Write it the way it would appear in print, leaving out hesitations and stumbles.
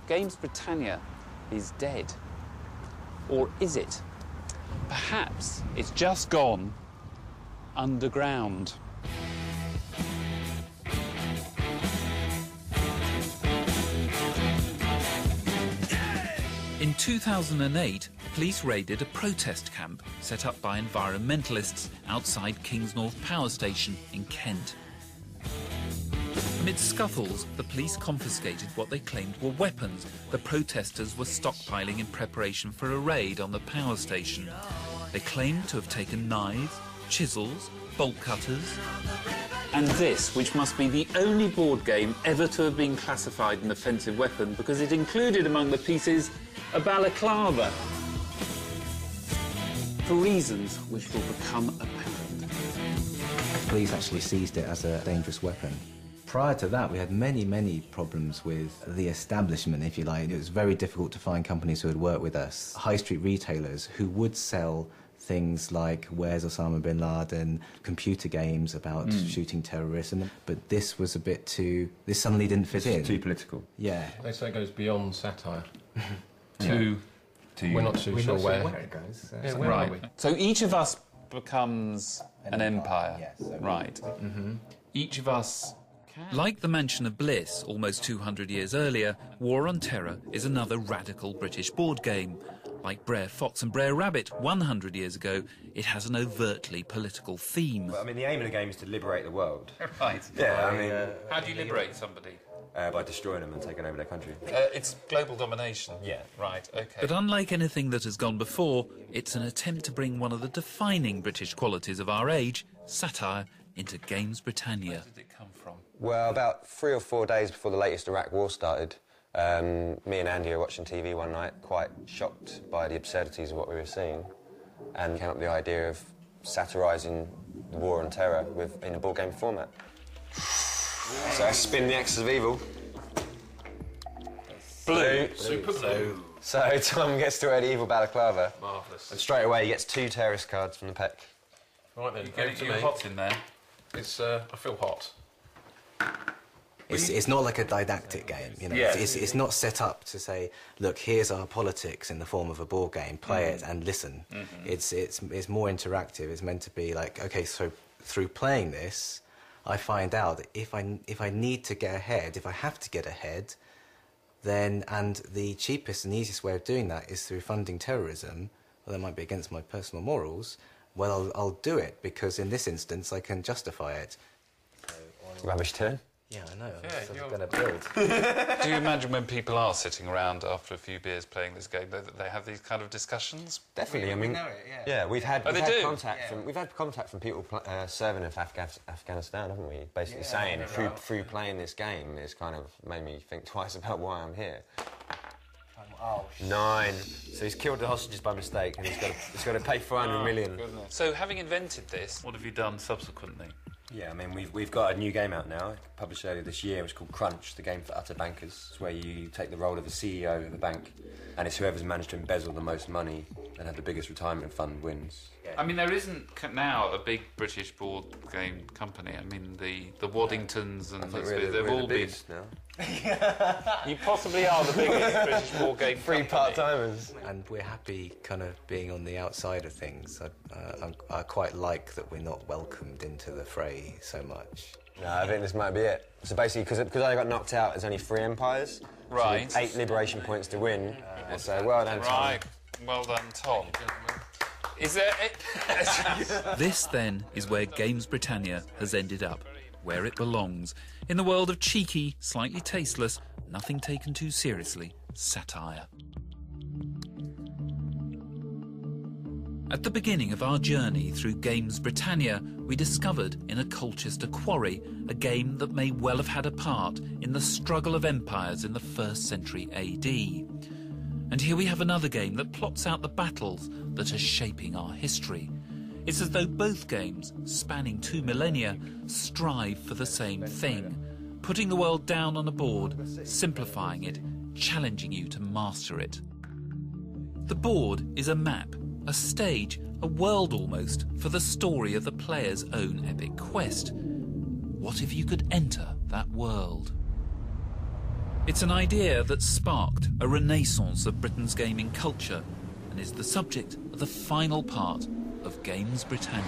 Games Britannia is dead. Or is it? Perhaps it's just gone underground. In 2008, police raided a protest camp set up by environmentalists outside Kingsnorth Power Station in Kent. Amid scuffles, the police confiscated what they claimed were weapons the protesters were stockpiling in preparation for a raid on the power station. They claimed to have taken knives, chisels, bolt cutters. And this, which must be the only board game ever to have been classified an offensive weapon because it included among the pieces a balaclava. For reasons which will become apparent. Police actually seized it as a dangerous weapon. Prior to that, we had many problems with the establishment, if you like. It was very difficult to find companies who would work with us. High street retailers who would sell things like Where's Osama bin Laden, computer games about shooting terrorists, but this was a bit too... This suddenly didn't fit in. Too political. Yeah. They say it goes beyond satire. To We're not too sure where it goes. where are we? So each of us becomes an empire. Yes, so right. Each of us can... Like the Mansion of Bliss, almost 200 years earlier, War on Terror is another radical British board game. Like Brer Fox and Brer Rabbit 100 years ago, it has an overtly political theme. Well, I mean, the aim of the game is to liberate the world. Right. Yeah, I mean... How do you liberate somebody? By destroying them and taking over their country. It's global domination. Yeah. Right, OK. But unlike anything that has gone before, it's an attempt to bring one of the defining British qualities of our age, satire, into Games Britannia. Where did it come from? Well, about 3 or 4 days before the latest Iraq war started, me and Andy were watching TV one night, quite shocked by the absurdities of what we were seeing, and came up with the idea of satirising the war on terror in a board game format. So I spin the axis of evil. Blue. Super blue. So Tom gets to wear the evil balaclava. Marvellous. And straight away he gets 2 terrorist cards from the pack. Right then, You're over to getting me. hot in there. It's, I feel hot. It's not like a didactic game, you know. Yeah. It's not set up to say, look, here's our politics in the form of a board game, play it and listen. It's more interactive. It's meant to be like, okay, so through playing this, I find out that if I need to get ahead, if I have to get ahead, then, and the cheapest and easiest way of doing that is through funding terrorism, well, that might be against my personal morals, well, I'll do it, because in this instance, I can justify it. Rubbish turn. Yeah, I know. Yeah, I'm going to build. Do you imagine when people are sitting around after a few beers playing this game that they have these kind of discussions? Definitely, I mean... know it, Yeah, we've had they do? contact from people serving in Afghanistan, haven't we? Basically saying through playing this game, it's kind of made me think twice about why I'm here. Oh, 9. So he's killed the hostages by mistake, and he's got to pay 400 million. Goodness. So, having invented this, what have you done subsequently? Yeah, I mean, we've got a new game out now, published earlier this year. It's called Crunch, the game for utter bankers. It's where you take the role of the CEO of a bank, and it's whoever's managed to embezzle the most money and have the biggest retirement fund wins. I mean, there isn't now a big British board game company. I mean, the Waddingtons and they've all been... now. You possibly are the biggest British board game Free company. part-timers. and we're happy kind of being on the outside of things. I quite like that we're not welcomed into the fray so much. No, I think this might be it. So basically, because I got knocked out, there's only 3 empires. Right. So 8 liberation points to win. So well done, Tom. Right. Well done, Tom. Is there... This, then, is where Games Britannia has ended up, where it belongs, in the world of cheeky, slightly tasteless, nothing taken too seriously satire. At the beginning of our journey through Games Britannia, we discovered in a Colchester quarry a game that may well have had a part in the struggle of empires in the 1st century AD. And here we have another game that plots out the battles that are shaping our history. It's as though both games, spanning 2 millennia, strive for the same thing, putting the world down on a board, simplifying it, challenging you to master it. The board is a map, a stage, a world almost, for the story of the player's own epic quest. What if you could enter that world? It's an idea that sparked a renaissance of Britain's gaming culture and is the subject of the final part of Games Britannia.